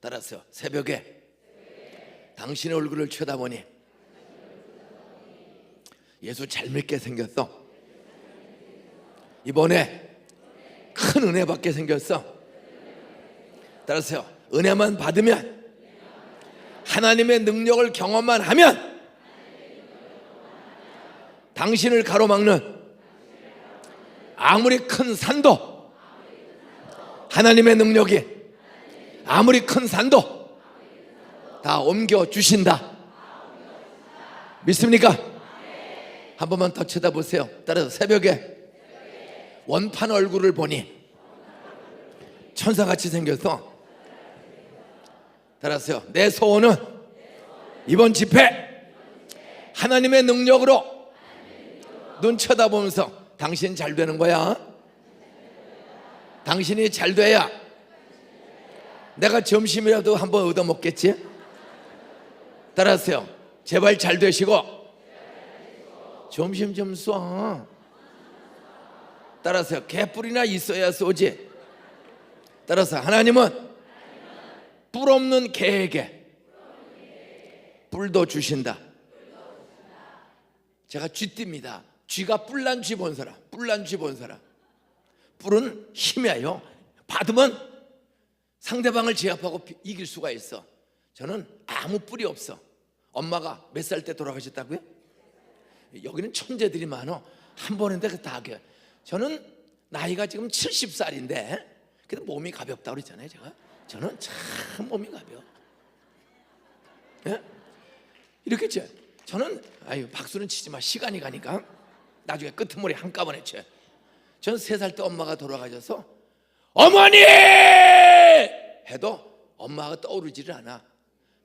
따라서 새벽에 당신의 얼굴을 쳐다보니 예수 잘 믿게 생겼어. 이번에 큰 은혜 받게 생겼어. 따라서 은혜만 받으면, 하나님의 능력을 경험만 하면 당신을 가로막는 아무리 큰 산도, 하나님의 능력이 아무리 큰 산도 다 옮겨 주신다. 믿습니까? 한 번만 더 쳐다보세요. 따라서 새벽에 원판 얼굴을 보니 천사같이 생겼어. 따라서요, 내 소원은 이번 집회 하나님의 능력으로 눈 쳐다보면서 당신 잘 되는 거야. 당신이 잘 돼야 내가 점심이라도 한번 얻어먹겠지. 따라서요, 제발 잘 되시고 점심 좀 쏴. 따라서요, 개뿔이나 있어야 쏘지. 따라서 하나님은 뿔 없는 개에게 뿔도 주신다. 제가 쥐띠입니다. 쥐가 뿔난 쥐 본 사람, 뿔난 쥐 본 사람. 뿔은 힘이에요. 받으면 상대방을 제압하고 이길 수가 있어. 저는 아무 뿔이 없어. 엄마가 몇 살 때 돌아가셨다고요? 여기는 천재들이 많어. 한 번인데 다 하게. 저는 나이가 지금 70살인데 그래도 몸이 가볍다고 그랬잖아요. 저는 참 몸이 가벼워. 예? 이렇게 쳐. 저는 박수는 치지 마. 시간이 가니까 나중에 끄트머리 한꺼번에 쳐. 전 3살 때 엄마가 돌아가셔서 어머니 해도 엄마가 떠오르지를 않아.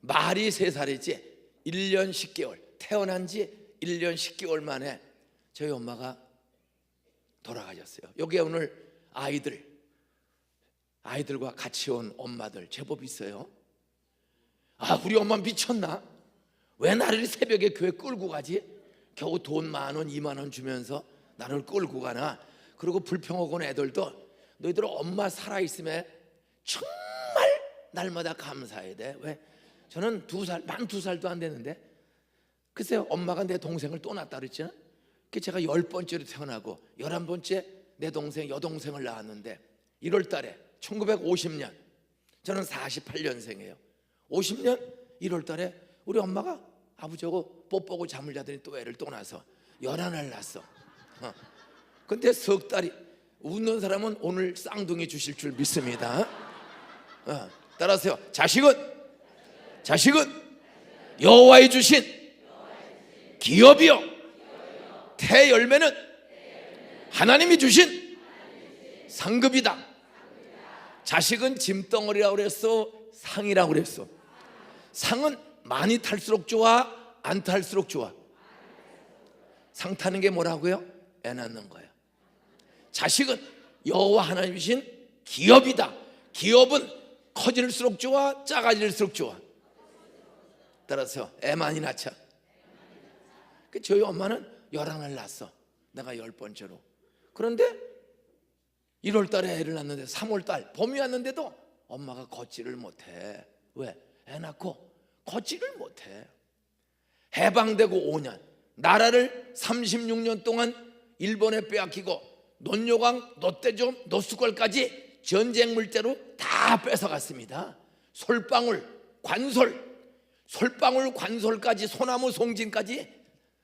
말이 3살이지 1년 10개월, 태어난 지 1년 10개월 만에 저희 엄마가 돌아가셨어요. 여기에 오늘 아이들과 같이 온 엄마들 제법 있어요. 우리 엄마 미쳤나? 왜 나를 새벽에 교회 끌고 가지? 겨우 돈 10,000원, 20,000원 주면서 나를 끌고 가나? 그리고 불평하고 온 애들도 너희들 엄마 살아있음에 정말 날마다 감사해야 돼. 왜? 저는 만 2살도 안 됐는데, 글쎄요, 엄마가 내 동생을 또 낳았다 그랬잖아. 제가 10번째로 태어나고 11번째 내 동생, 여동생을 낳았는데 1월 달에 1950년, 저는 48년생이에요 50년 1월 달에 우리 엄마가 아버지하고 뽀뽀하고 잠을 자더니 또 애를 또 낳아서 11을 낳았어. 근데 석 달이, 웃는 사람은 오늘 쌍둥이 주실 줄 믿습니다. 따라서요, 자식은 여호와의 주신 기업이요, 태열매는 하나님이 주신 상급이다. 자식은 짐덩어리라고 그랬어, 상이라고 그랬어? 상은 많이 탈수록 좋아, 안 탈수록 좋아? 상 타는 게 뭐라고요? 애 낳는 거예요. 자식은 여호와 하나님이 주신 기업이다. 기업은 커질수록 좋아, 작아질수록 좋아? 따라서 애 많이 낳자. 저희 엄마는 11을 낳았어. 내가 10번째로. 그런데 1월 달에 애를 낳는데 3월 달 봄이 왔는데도 엄마가 걷지를 못해. 왜? 애 낳고 걷지를 못해. 해방되고 5년, 나라를 36년 동안 일본에 빼앗기고 논요강, 노떼좀, 노수골까지 전쟁 물자로 다 뺏어갔습니다. 솔방울, 관솔까지, 소나무 송진까지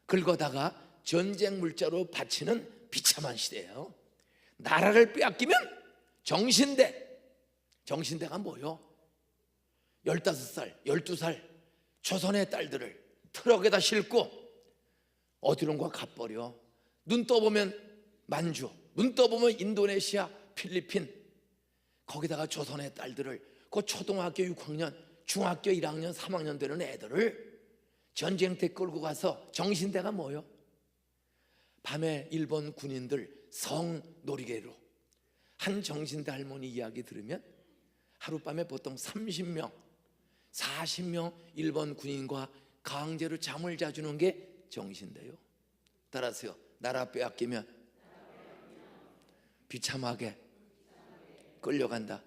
긁어다가 전쟁 물자로 바치는 비참한 시대예요. 나라를 빼앗기면 정신대가 뭐요? 15살, 12살 조선의 딸들을 트럭에다 싣고 어디론가 가버려. 눈 떠보면 만주, 눈 떠보면 인도네시아, 필리핀, 거기다가 조선의 딸들을, 그 초등학교 6학년, 중학교 1학년, 3학년 되는 애들을 전쟁터 끌고 가서, 정신대가 뭐요? 밤에 일본 군인들 성놀이개로, 한 정신대 할머니 이야기 들으면 하룻밤에 보통 30명, 40명 일본 군인과 강제로 잠을 자주는 게 정신대요. 따라서요, 나라 빼앗기면 비참하게 끌려간다.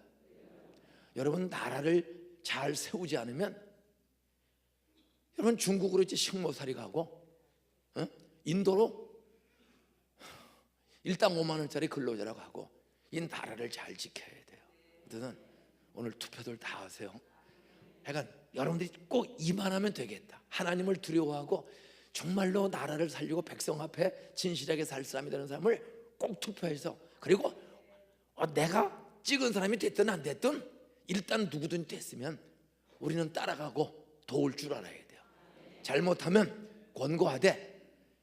여러분, 나라를 잘 세우지 않으면 여러분 중국으로 이제 식모살이 가고 인도로 일당 5만 원짜리 근로자라고 하고 이 나라를 잘 지켜야 돼요. 그래서 오늘 투표들 다 하세요. 그러니까 여러분들이 꼭 이만하면 되겠다. 하나님을 두려워하고 정말로 나라를 살리고 백성 앞에 진실하게 살 사람이 되는 사람을 꼭 투표해서, 그리고 내가 찍은 사람이 됐든 안 됐든 일단 누구든 됐으면 우리는 따라가고 도울 줄 알아야 돼요. 잘못하면 권고하되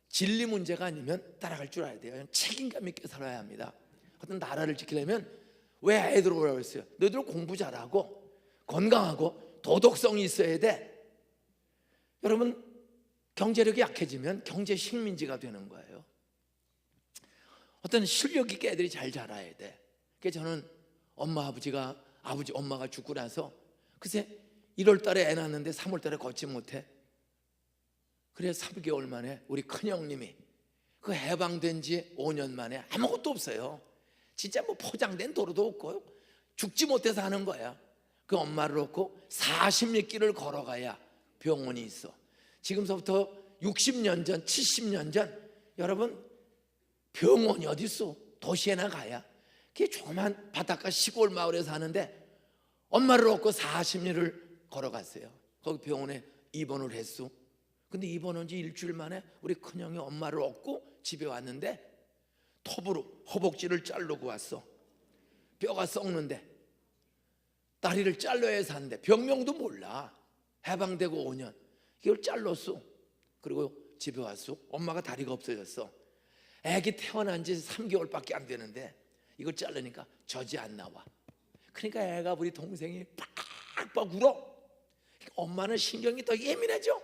진리 문제가 아니면 따라갈 줄 알아야 돼요. 책임감 있게 살아야 합니다. 어떤 나라를 지키려면 왜 애들 오라고 했어요? 너희들 공부 잘하고 건강하고 도덕성이 있어야 돼. 여러분 경제력이 약해지면 경제 식민지가 되는 거예요. 어떤 실력 있게 애들이 잘 자라야 돼. 그래서 저는 엄마가 죽고 나서 글쎄 1월 달에 애 낳았는데 3월 달에 걷지 못해. 그래서 3개월 만에 우리 큰형님이 그 해방된 지 5년 만에 아무것도 없어요. 진짜 뭐 포장된 도로도 없고 죽지 못해서 하는 거야. 그 엄마를 놓고 40리 길을 걸어가야 병원이 있어. 지금서부터 60년 전, 70년 전 여러분 병원이 어디 있어? 도시에나 가야. 그게 조그만 바닷가 시골 마을에 사는데 엄마를 놓고 40리를 걸어갔어요. 거기 병원에 입원을 했어. 근데 입원한 지 일주일 만에 우리 큰형이 엄마를 업고 집에 왔는데 톱으로 허벅지를 자르고 왔어. 뼈가 썩는데 다리를 잘라야 해서 하는데 병명도 몰라. 해방되고 5년 이걸 잘랐어. 그리고 집에 왔어. 엄마가 다리가 없어졌어. 애기 태어난 지 3개월밖에 안 되는데 이걸 자르니까 젖이 안 나와. 그러니까 애가 우리 동생이 빡빡 울어. 엄마는 신경이 더 예민해져.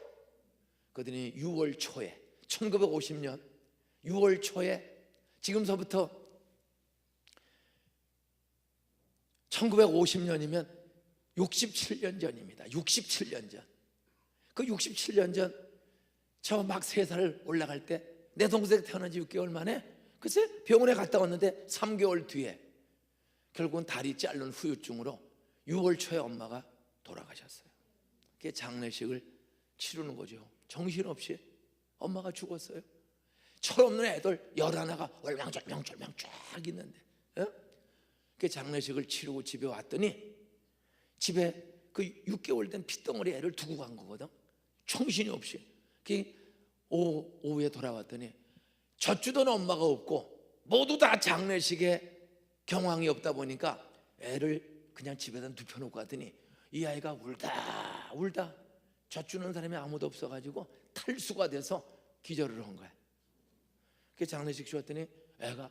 그러더니 6월 초에 1950년 6월 초에 지금서부터 1950년이면 67년 전입니다. 67년 전. 그 67년 전 저 막 3살 올라갈 때 내 동생 태어난 지 6개월 만에 글쎄 병원에 갔다 왔는데 3개월 뒤에 결국은 다리 자른 후유증으로 6월 초에 엄마가 돌아가셨어요. 그게 장례식을 치르는 거죠. 정신없이 엄마가 죽었어요. 철없는 애들 11가 얼망졸망 쫙 있는데 그 장례식을 치르고 집에 왔더니 집에 그 6개월 된 핏덩어리 애를 두고 간 거거든. 정신이 없이. 오후에 돌아왔더니 젖주던 엄마가 없고 모두 다 장례식에 경황이 없다 보니까 애를 그냥 집에다 눕혀놓고 갔더니 이 아이가 울다 젖주는 사람이 아무도 없어가지고 탈수가 돼서 기절을 한 거야. 그 장례식 치렀더니 애가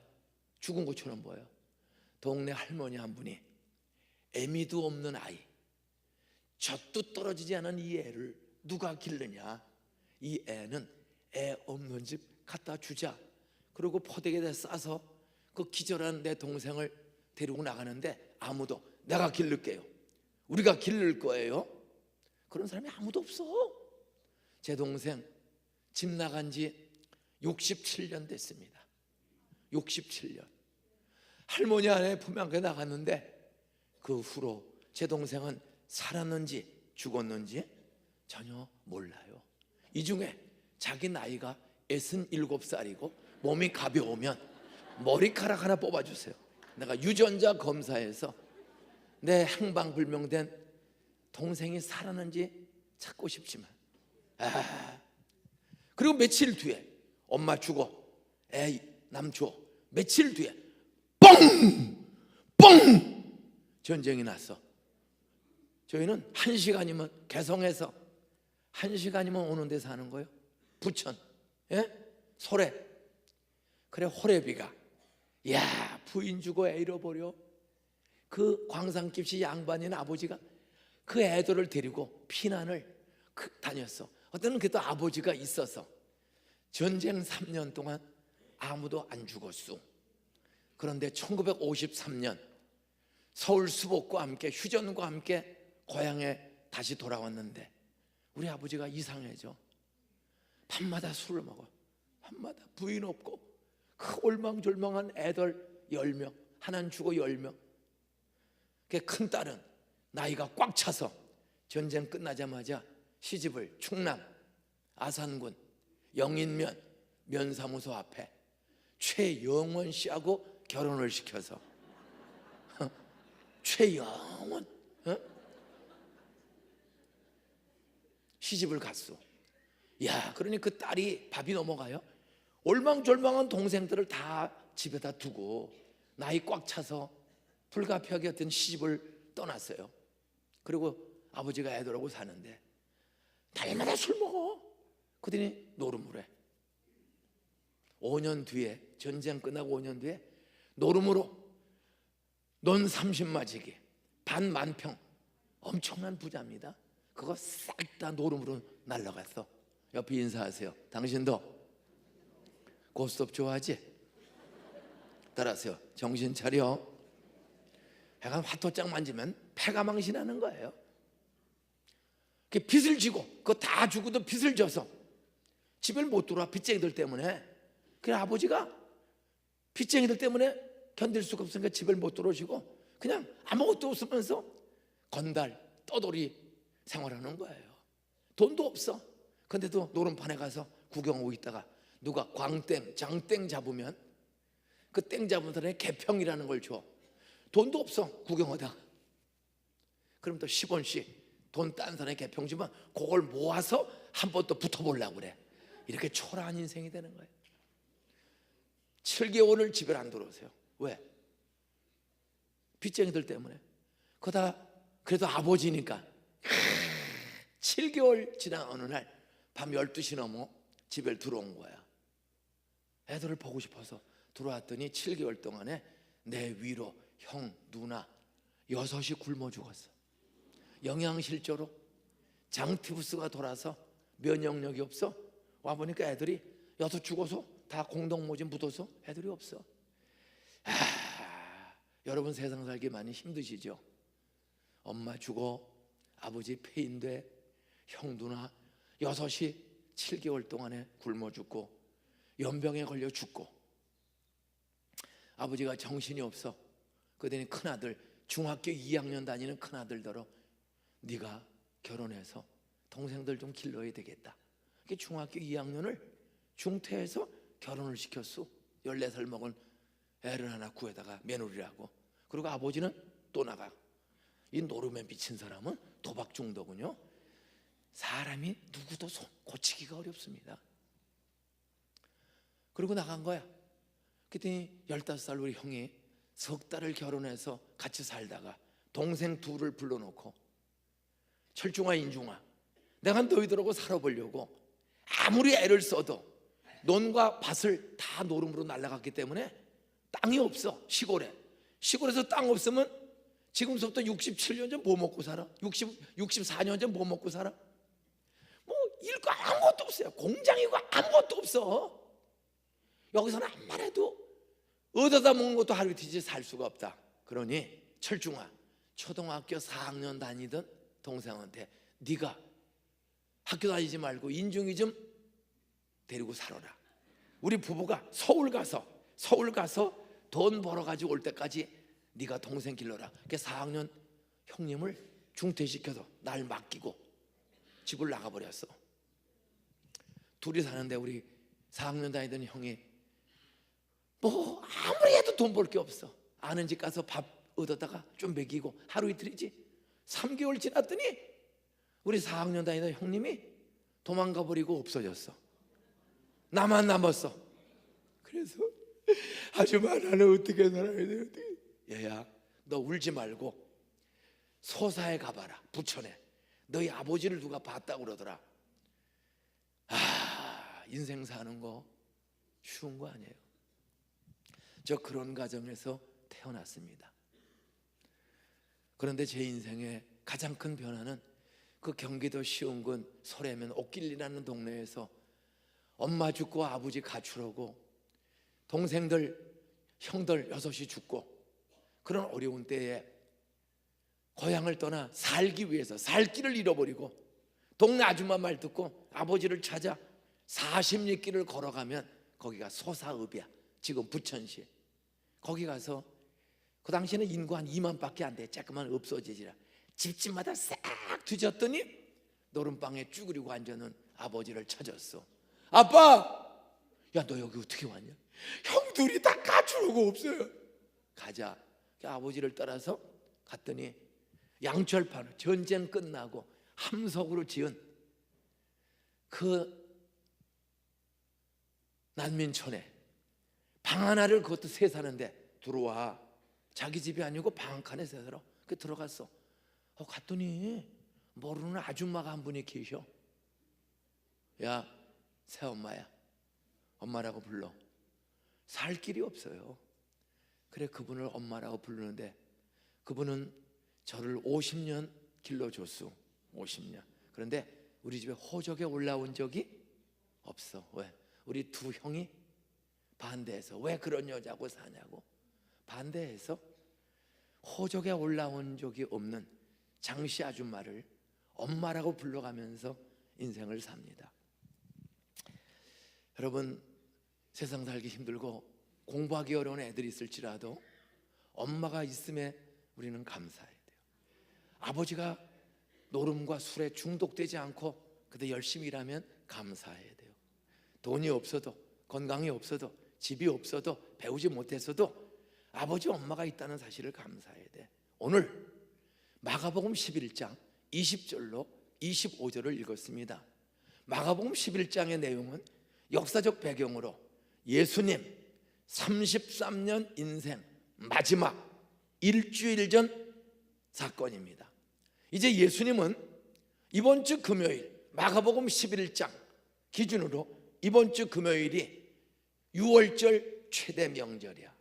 죽은 것처럼 보여. 동네 할머니 한 분이 애미도 없는 아이, 젖도 떨어지지 않은 이 애를 누가 기르냐. 이 애는 애 없는 집 갖다 주자. 그리고 포대기에 싸서 그 기절한 내 동생을 데리고 나가는데 아무도 내가 기를게요. 우리가 기를 거예요. 그런 사람이 아무도 없어. 제 동생 집 나간 지 67년 됐습니다. 67년. 할머니 안에 분명하게 나갔는데 그 후로 제 동생은 살았는지 죽었는지 전혀 몰라요. 이 중에 자기 나이가 67살이고 몸이 가벼우면 머리카락 하나 뽑아주세요. 내가 유전자 검사해서 내 행방불명된 동생이 살았는지 찾고 싶지만 그리고 며칠 뒤에 엄마 죽어 애 남 줘. 며칠 뒤에 뻥 전쟁이 났어. 저희는 1시간이면 개성에서 1시간이면 오는 데 사는 거예요. 부천, 소래. 그래 호래비가 야 부인 주고 애 잃어버려. 그 광산깁시 양반인 아버지가 그 애들을 데리고 피난을 다녔어. 어떤 그래도 아버지가 있어서 전쟁 3년 동안 아무도 안 죽었어. 그런데 1953년 서울 수복과 함께 휴전과 함께 고향에 다시 돌아왔는데 우리 아버지가 이상해져. 밤마다 술을 먹어. 밤마다 부인 없고 그 올망졸망한 애들 10명, 하나는 죽어 10명. 그 큰딸은 나이가 꽉 차서 전쟁 끝나자마자 시집을 충남 아산군 영인면 면사무소 앞에 최영원 씨하고 결혼을 시켜서 최영원 시집을 갔어. 야, 그러니 그 딸이 밥이 넘어가요. 올망졸망한 동생들을 다 집에다 두고 나이 꽉 차서 불가피하게 어떤 시집을 떠났어요. 그리고 아버지가 애들하고 사는데 날마다 술 먹어. 그러더니 노름을 해. 5년 뒤에, 전쟁 끝나고 5년 뒤에 노름으로 논 30마지기 반만평 엄청난 부자입니다. 그거 싹 다 노름으로 날라갔어. 옆에 인사하세요. 당신도 고스톱 좋아하지? 따라하세요. 정신 차려. 약간 화토장 만지면 패가 망신하는 거예요. 빚을 지고 그거 다 주고도 빚을 져서 집을 못 들어와. 빚쟁이들 때문에. 그래 아버지가 빚쟁이들 때문에 견딜 수가 없으니까 집을 못 들어오시고 그냥 아무것도 없으면서 건달 떠돌이 생활하는 거예요. 돈도 없어. 근데도 노름판에 가서 구경하고 있다가 누가 광땡 장땡 잡으면 그 땡 잡은 사람에 개평이라는 걸 줘. 돈도 없어. 구경하다가 그럼 또 10원씩 돈 딴 사람에 개평 주면 그걸 모아서 한 번 또 붙어보려고 그래. 이렇게 초라한 인생이 되는 거예요. 7개월을 집에 안 들어오세요. 왜? 빚쟁이들 때문에. 그러다 그래도 아버지니까 7개월 지난 어느 날 밤 12시 넘어 집에 들어온 거야. 애들을 보고 싶어서 들어왔더니 7개월 동안에 내 위로 형, 누나 6이 굶어 죽었어. 영양실조로 장티푸스가 돌아서 면역력이 없어. 와보니까 애들이 6 죽어서 다 공동모진 묻어서 애들이 없어. 여러분 세상 살기 많이 힘드시죠? 엄마 죽어, 아버지 폐인돼, 형 누나 6이 7개월 동안에 굶어 죽고 연병에 걸려 죽고 아버지가 정신이 없어. 그러더니 큰아들 중학교 2학년 다니는 큰아들더러 네가 결혼해서 동생들 좀 길러야 되겠다. 중학교 2학년을 중퇴해서 결혼을 시켰어. 14살 먹은 애를 하나 구해다가 며느리라고. 그리고 아버지는 또 나가. 이 노름에 미친 사람은 도박 중독은요, 사람이 누구도 고치기가 어렵습니다. 그리고 나간 거야. 그랬더니 15살 우리 형이 석 달을 결혼해서 같이 살다가 동생 둘을 불러놓고 철중아 인중아 내가 너희들하고 살아보려고 아무리 애를 써도 논과 밭을 다 노름으로 날라갔기 때문에 땅이 없어. 시골에서 땅 없으면 지금부터 67년 전 뭐 먹고 살아? 64년 전 뭐 먹고 살아? 뭐 일거 아무것도 없어요. 공장이고 아무것도 없어. 여기서는 암만 해도 얻어다 먹는 것도 하루 이틀째 살 수가 없다. 그러니 철중아 초등학교 4학년 다니던 동생한테 네가 학교 다니지 말고 인중이 좀 데리고 살아라. 우리 부부가 서울 가서 돈 벌어가지고 올 때까지 네가 동생 길러라. 그게 4학년 형님을 중퇴시켜서 날 맡기고 집을 나가버렸어. 둘이 사는데 우리 4학년 다니던 형이 뭐 아무리 해도 돈 벌 게 없어. 아는 집 가서 밥 얻어다가 좀 먹이고 하루 이틀이지. 3개월 지났더니 우리 4학년 다니던 형님이 도망가 버리고 없어졌어. 나만 남았어. 그래서 아줌마 나는 어떻게 살아야 돼? 얘야 너 울지 말고 소사에 가봐라. 부천에 너희 아버지를 누가 봤다고 그러더라. 인생 사는 거 쉬운 거 아니에요. 저 그런 가정에서 태어났습니다. 그런데 제 인생의 가장 큰 변화는 그 경기도 시흥군 소래면 옥길리라는 동네에서 엄마 죽고 아버지 가출하고 동생들 형들 6이 죽고 그런 어려운 때에 고향을 떠나 살기 위해서 살 길을 잃어버리고 동네 아줌마 말 듣고 아버지를 찾아 40리 길을 걸어가면 거기가 소사읍이야. 지금 부천시. 거기 가서 그 당시에는 인구 한 2만밖에 안 돼. 조그만 읍소지지라 집집마다 싹 뒤졌더니 노름방에 쭈그리고 앉아는 아버지를 찾았어. 아빠! 야, 너 여기 어떻게 왔냐? 형들이 다 갖추려고 없어요. 가자. 아버지를 따라서 갔더니 양철판, 전쟁 끝나고 함석으로 지은 그 난민촌에 방 하나를 그것도 세 사는데 들어와. 자기 집이 아니고 방 한 칸에 세 살아. 그 들어갔어. 갔더니 모르는 아줌마가 한 분이 계셔. 야, 새엄마야, 엄마라고 불러. 살 길이 없어요. 그래, 그분을 엄마라고 부르는데 그분은 저를 50년 길러줬어. 50년. 그런데 우리 집에 호적에 올라온 적이 없어. 왜? 우리 두 형이 반대해서. 왜 그런 여자고 사냐고 반대해서 호적에 올라온 적이 없는 장씨 아줌마를 엄마라고 불러가면서 인생을 삽니다. 여러분, 세상 살기 힘들고 공부하기 어려운 애들이 있을지라도 엄마가 있음에 우리는 감사해야 돼요. 아버지가 노름과 술에 중독되지 않고 그도 열심히 일하면 감사해야 돼요. 돈이 없어도, 건강이 없어도, 집이 없어도, 배우지 못했어도 아버지 엄마가 있다는 사실을 감사해야 돼. 오늘 마가복음 11장 20절로 25절을 읽었습니다. 마가복음 11장의 내용은 역사적 배경으로 예수님 33년 인생 마지막 일주일 전 사건입니다. 이제 예수님은 이번 주 금요일 마가복음 11장 기준으로 이번 주 금요일이 6월절 최대 명절이야.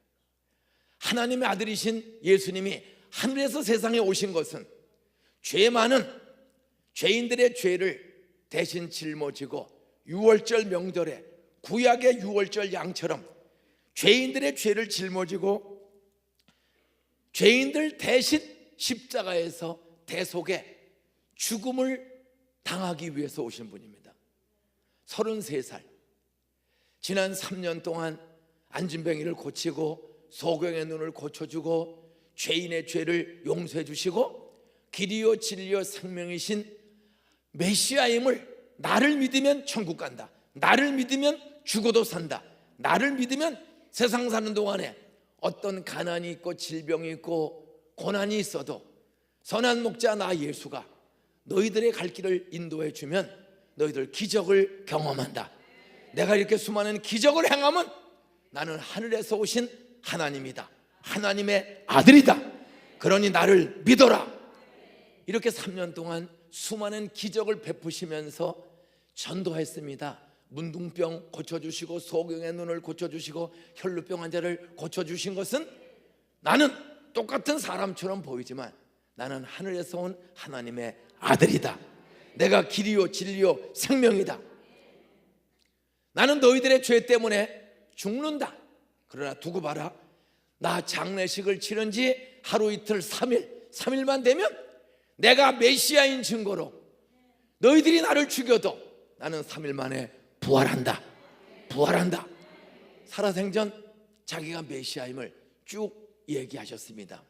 하나님의 아들이신 예수님이 하늘에서 세상에 오신 것은 죄 많은 죄인들의 죄를 대신 짊어지고 6월절 명절에 구약의 6월절 양처럼 죄인들의 죄를 짊어지고 죄인들 대신 십자가에서 대속의 죽음을 당하기 위해서 오신 분입니다. 33살. 지난 3년 동안 안진뱅이를 고치고 소경의 눈을 고쳐주고 죄인의 죄를 용서해 주시고 길이요 진리요 생명이신 메시아임을 나를 믿으면 천국 간다, 나를 믿으면 죽어도 산다, 나를 믿으면 세상 사는 동안에 어떤 가난이 있고 질병이 있고 고난이 있어도 선한 목자 나 예수가 너희들의 갈 길을 인도해 주면 너희들 기적을 경험한다. 내가 이렇게 수많은 기적을 행하면 나는 하늘에서 오신 하나님이다, 하나님의 아들이다, 그러니 나를 믿어라. 이렇게 3년 동안 수많은 기적을 베푸시면서 전도했습니다. 문둥병 고쳐주시고 소경의 눈을 고쳐주시고 혈루병 환자를 고쳐주신 것은 나는 똑같은 사람처럼 보이지만 나는 하늘에서 온 하나님의 아들이다, 내가 길이요 진리요 생명이다, 나는 너희들의 죄 때문에 죽는다. 그러나 두고 봐라, 나 장례식을 치른 지 하루 이틀 3일만 되면 내가 메시아인 증거로 너희들이 나를 죽여도 나는 3일 만에 부활한다. 부활한다. 살아생전 자기가 메시아임을 쭉 얘기하셨습니다.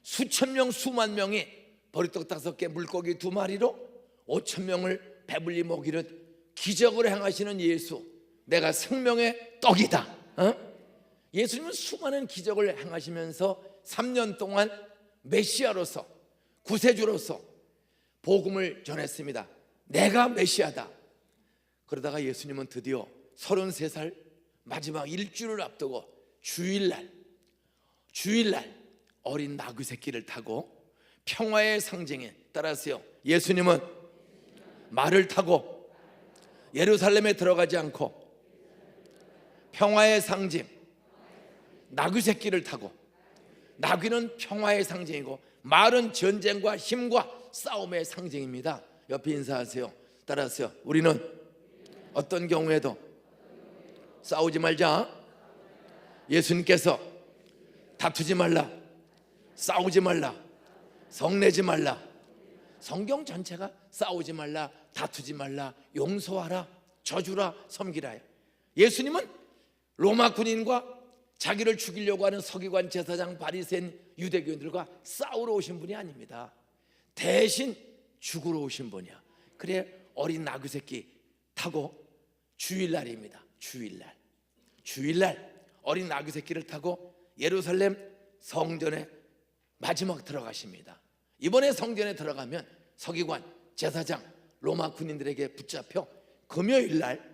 수천 명 수만 명이 보리떡 5개 물고기 2마리로 5천 명을 배불리 먹이듯 기적을 행하시는 예수, 내가 생명의 떡이다. 예수님은 수많은 기적을 행하시면서 3년 동안 메시아로서 구세주로서 복음을 전했습니다. 내가 메시아다. 그러다가 예수님은 드디어 33살 마지막 일주일을 앞두고 주일날 어린 나귀 새끼를 타고 평화의 상징에 따라서요, 예수님은 말을 타고 예루살렘에 들어가지 않고 평화의 상징 나귀 새끼를 타고, 나귀는 평화의 상징이고 말은 전쟁과 힘과 싸움의 상징입니다. 옆에 인사하세요. 따라하세요. 우리는 어떤 경우에도 싸우지 말자. 예수님께서 다투지 말라, 싸우지 말라, 성내지 말라. 성경 전체가 싸우지 말라, 다투지 말라, 용서하라, 저주라, 섬기라. 예수님은 로마 군인과 자기를 죽이려고 하는 서기관, 제사장, 바리새인, 유대교인들과 싸우러 오신 분이 아닙니다. 대신 죽으러 오신 분이야. 그래 어린 나귀 새끼 타고 주일날입니다. 주일날 어린 나귀 새끼를 타고 예루살렘 성전에 마지막 들어가십니다. 이번에 성전에 들어가면 서기관, 제사장, 로마 군인들에게 붙잡혀 금요일날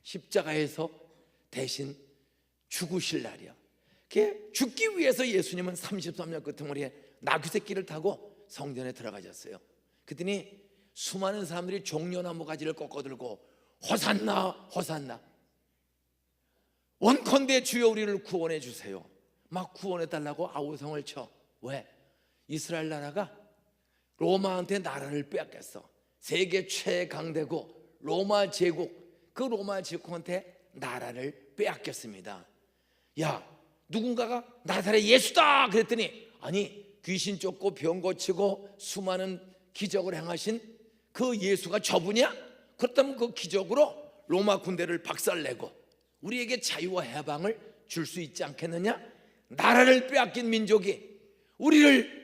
십자가에서 대신 죽으실 날이야. 죽기 위해서 예수님은 33년 끄트머리에 나귀 새끼를 타고 성전에 들어가셨어요. 그랬더니 수많은 사람들이 종려나무 가지를 꺾어들고 호산나 호산나, 원컨대 주여 우리를 구원해 주세요, 막 구원해 달라고 아우성을 쳐. 왜? 이스라엘 나라가 로마한테 나라를 빼앗겼어. 세계 최강대국 로마 제국, 그 로마 제국한테 나라를 빼앗겼습니다. 야, 누군가가 나사렛 예수다 그랬더니 아니, 귀신 쫓고 병 고치고 수많은 기적을 행하신 그 예수가 저분이야? 그렇다면 그 기적으로 로마 군대를 박살내고 우리에게 자유와 해방을 줄 수 있지 않겠느냐? 나라를 빼앗긴 민족이 우리를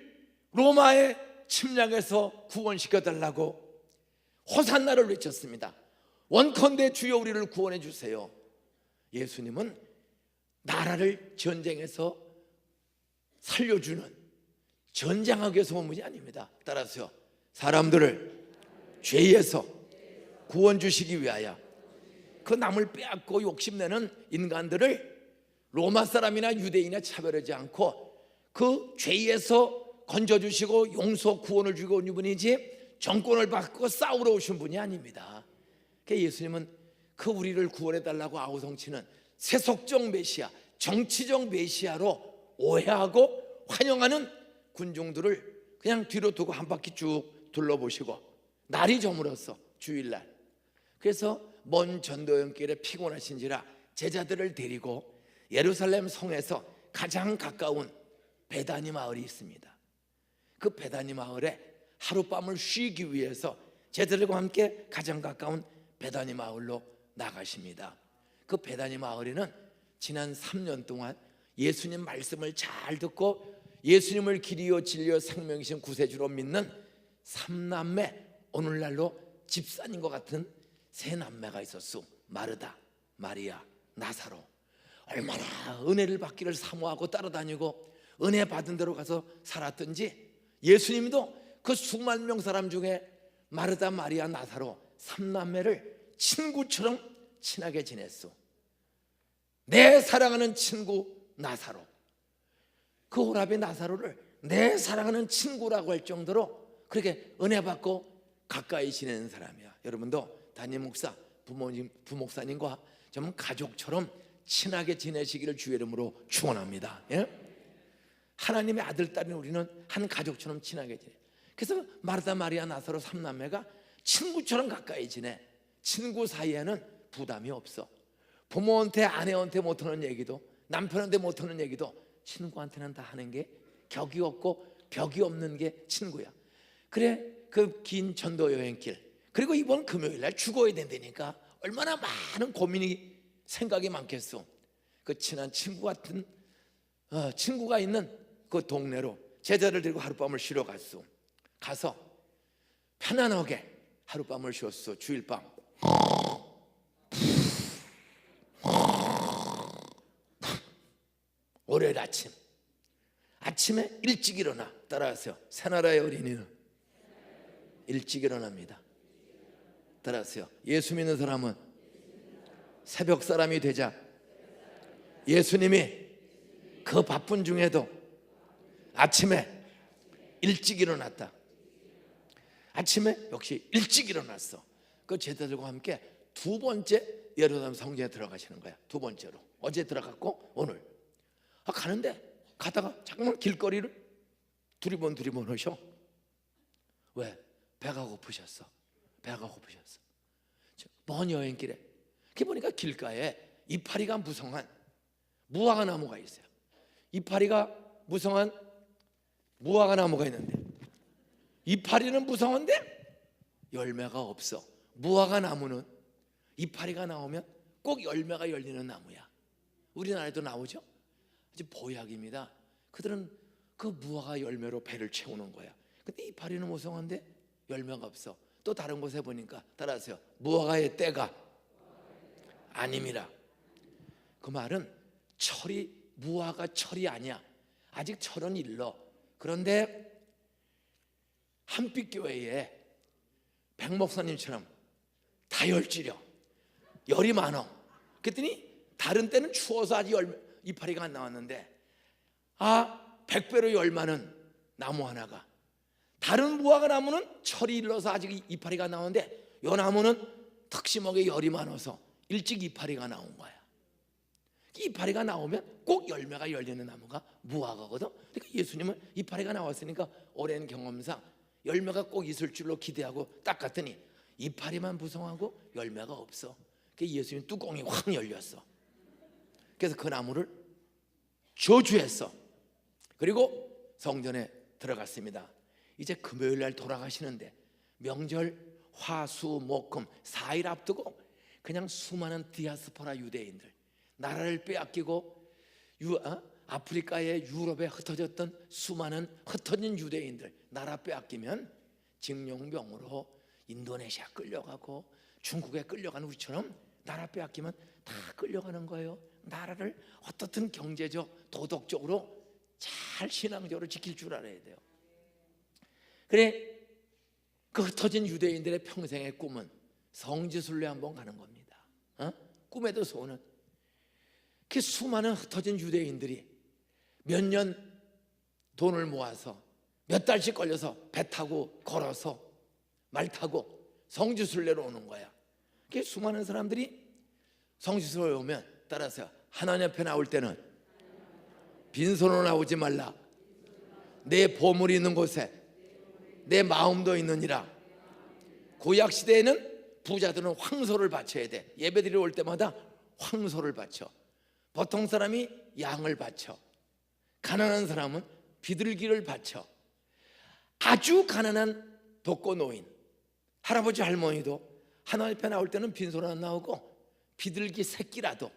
로마의 침략에서 구원시켜 달라고 호산나를 외쳤습니다. 원컨대 주여 우리를 구원해 주세요. 예수님은 나라를 전쟁에서 살려주는, 전쟁하기 위해서 온 분이 아닙니다. 따라서요, 사람들을 죄에서 구원 주시기 위하여 그 남을 빼앗고 욕심내는 인간들을 로마 사람이나 유대인이나 차별하지 않고 그 죄에서 건져주시고 용서 구원을 주고 온 분이지 정권을 받고 싸우러 오신 분이 아닙니다. 그러니까 예수님은 그 우리를 구원해달라고 아우성치는 세속적 메시아, 정치적 메시아로 오해하고 환영하는 군중들을 그냥 뒤로 두고 한 바퀴 쭉 둘러보시고 날이 저물었어, 주일날. 그래서 먼 전도연길에 피곤하신지라 제자들을 데리고 예루살렘 성에서 가장 가까운 베다니 마을이 있습니다. 그 베다니 마을에 하룻밤을 쉬기 위해서 제자들과 함께 가장 가까운 베다니 마을로 나가십니다. 그 베다니 마을에는 지난 3년 동안 예수님 말씀을 잘 듣고 예수님을 길이요 진리요 생명이신 구세주로 믿는 3남매, 오늘날로 집사님과 같은 3남매가 있었어. 마르다, 마리아, 나사로. 얼마나 은혜를 받기를 사모하고 따라다니고 은혜 받은 대로 가서 살았던지 예수님도 그 수만 명 사람 중에 마르다, 마리아, 나사로 3남매를 친구처럼 친하게 지냈어. 내 사랑하는 친구 나사로. 그 호랍의 나사로를 내 사랑하는 친구라고 할 정도로 그렇게 은혜 받고 가까이 지내는 사람이야. 여러분도 담임 목사, 부목사님과 좀 가족처럼 친하게 지내시기를 주의 이름으로 축원합니다. 예? 하나님의 아들, 딸인 우리는 한 가족처럼 친하게 지내. 그래서 마르다, 마리아, 나사로 3남매가 친구처럼 가까이 지내. 친구 사이에는 부담이 없어. 부모한테, 아내한테 못하는 얘기도, 남편한테 못하는 얘기도 친구한테는 다 하는 게 격이 없고 벽이 없는 게 친구야. 그래, 그 긴 전도 여행길, 그리고 이번 금요일날 죽어야 된다니까 얼마나 많은 고민이, 생각이 많겠어. 그 친한 친구 같은 친구가 있는 그 동네로 제자를 데리고 하룻밤을 쉬러 갔어. 가서 편안하게 하룻밤을 쉬었어. 주일밤. 월요일 아침에 일찍 일어나. 따라하세요. 새나라의 어린이는 일찍 일어납니다. 따라하세요. 예수 믿는 사람은 새벽 사람이 되자. 예수님이 그 바쁜 중에도 아침에 일찍 일어났다. 아침에 역시 일찍 일어났어. 그 제자들과 함께 두 번째 예루살렘 성전에 들어가시는 거야. 두 번째로. 어제 들어갔고 오늘 가는데, 가다가 잠깐만 길거리를 두리번 하셔. 왜? 배가 고프셨어. 먼 여행길에. 그 보니까 길가에 이파리가 무성한 무화과 나무가 있어요. 이파리가 무성한 무화과 나무가 있는데, 이파리는 무성한데 열매가 없어. 무화과 나무는 이파리가 나오면 꼭 열매가 열리는 나무야. 우리나라에도 나오죠. 아주 보약입니다. 그들은 그 무화과 열매로 배를 채우는 거야. 근데 이파리는 무성한데 열매가 없어. 또 다른 곳에 보니까 따라하세요. 무화과의 때가 아님이라. 그 말은 무화과 철이 아니야. 아직 철은 일러. 그런데 한빛교회에 백 목사님처럼 다혈질려, 열이 많어. 그랬더니 다른 때는 추워서 아직 이파리가 안 나왔는데 100배로 열 많은 나무 하나가, 다른 무화과 나무는 철이 일러서 아직 이파리가 나오는데 이 나무는 특심하게 열이 많아서 일찍 이파리가 나온 거야. 이파리가 나오면 꼭 열매가 열리는 나무가 무화과거든. 그러니까 예수님은 이파리가 나왔으니까 오랜 경험상 열매가 꼭 있을 줄로 기대하고 딱 갔더니 이파리만 부성하고 열매가 없어. 그래서 예수님 뚜껑이 확 열렸어. 그래서 그 나무를 저주했어. 그리고 성전에 들어갔습니다. 이제 금요일 날 돌아가시는데 명절 화수목금 4일 앞두고 그냥 수많은 디아스포라 유대인들, 나라를 빼앗기고 아프리카에 유럽에 흩어졌던 수많은 흩어진 유대인들 나라 빼앗기면 징용병으로 인도네시아 끌려가고 중국에 끌려가는 우리처럼 나라 빼앗기면 다 끌려가는 거예요. 나라를 어떻든 경제적 도덕적으로 잘 신앙적으로 지킬 줄 알아야 돼요. 그래, 그 흩어진 유대인들의 평생의 꿈은 성지순례 한번 가는 겁니다. 꿈에도 소원은. 그 수많은 흩어진 유대인들이 몇 년 돈을 모아서 몇 달씩 걸려서 배 타고 걸어서 말 타고 성지순례로 오는 거야. 그 수많은 사람들이 성지순례 오면 따라서 하나님 앞에 나올 때는 빈손으로 나오지 말라. 내 보물이 있는 곳에 내 마음도 있느니라. 구약 시대에는 부자들은 황소를 바쳐야 돼. 예배드리러 올 때마다 황소를 바쳐. 보통 사람이 양을 바쳐. 가난한 사람은 비둘기를 바쳐. 아주 가난한 독거노인 할아버지 할머니도 하나님 앞에 나올 때는 빈손으로 안 나오고 비둘기 새끼라도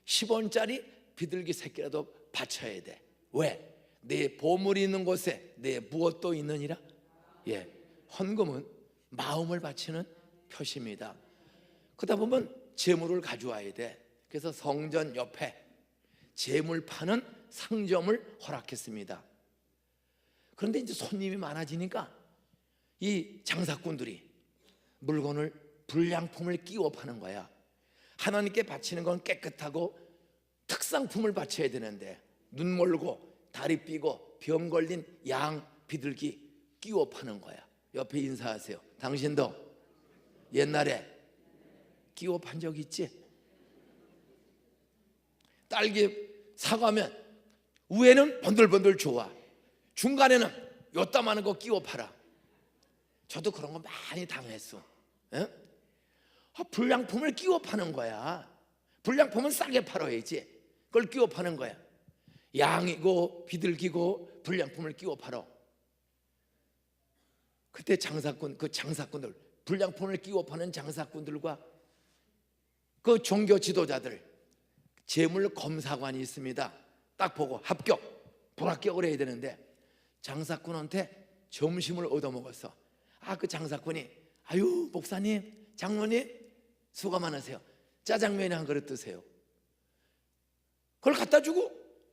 10원짜리 비둘기 새끼라도 바쳐야 돼. 왜? 내 보물이 있는 곳에 내 무엇도 있느니라. 예, 헌금은 마음을 바치는 표시입니다. 그러다 보면 재물을 가져와야 돼. 그래서 성전 옆에 재물 파는 상점을 허락했습니다. 그런데 이제 손님이 많아지니까 이 장사꾼들이 물건을 불량품을 끼워 파는 거야. 하나님께 바치는 건 깨끗하고 특상품을 바쳐야 되는데 눈 멀고 다리 삐고 병 걸린 양 비둘기 끼워 파는 거야. 옆에 인사하세요. 당신도 옛날에 끼워 판 적 있지? 딸기 사가면 위에는 번들번들 좋아, 중간에는 요따마한 거 끼워 팔아. 저도 그런 거 많이 당했어. 불량품을 끼워 파는 거야. 불량품은 싸게 팔아야지. 그걸 끼워 파는 거야. 양이고 비둘기고 불량품을 끼워 팔아. 그때 장사꾼들 불량품을 끼워 파는 장사꾼들과 그 종교 지도자들 재물 검사관이 있습니다. 딱 보고 합격, 불합격을 해야 되는데 장사꾼한테 점심을 얻어먹었어. 그 장사꾼이 아유 목사님, 장로님 수고 많으세요. 짜장면에 한 그릇 드세요. 그걸 갖다 주고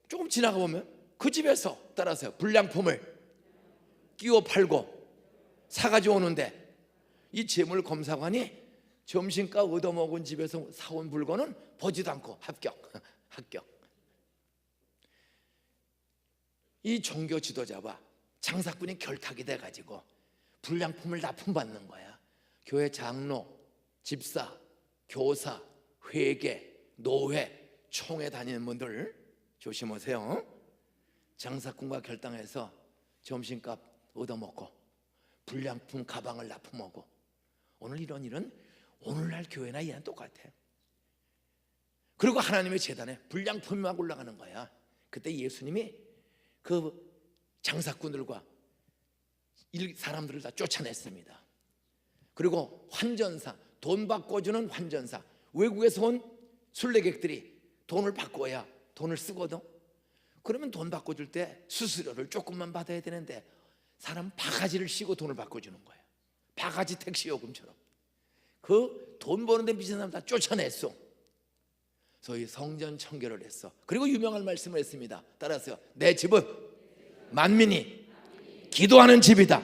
조금 지나가 보면 그 집에서 따라서요 불량품을 끼워 팔고 사가지고 오는데 이 재물 검사관이 점심값 얻어먹은 집에서 사온 물건은 보지도 않고 합격. 이 종교 지도자와 장사꾼이 결탁이 돼가지고 불량품을 납품받는 거야. 교회 장로, 집사, 교사, 회계, 노회, 총회 다니는 분들 조심하세요. 장사꾼과 결당해서 점심값 얻어먹고 불량품 가방을 납품하고. 오늘 이런 일은 오늘날 교회나 이랑 똑같아요. 그리고 하나님의 제단에 불량품이 막 올라가는 거야. 그때 예수님이 그 장사꾼들과 사람들을 다 쫓아냈습니다. 그리고 환전사, 돈 바꿔주는 환전사, 외국에서 온 순례객들이 돈을 바꿔야 돈을 쓰거든. 그러면 돈 바꿔줄 때 수수료를 조금만 받아야 되는데 사람 바가지를 씌고 돈을 바꿔주는 거예요. 바가지 택시 요금처럼. 그 돈 버는 데 미친 사람 다 쫓아냈어. 소위 성전 청결을 했어. 그리고 유명한 말씀을 했습니다. 따라서요, 내 집은 만민이 기도하는 집이다.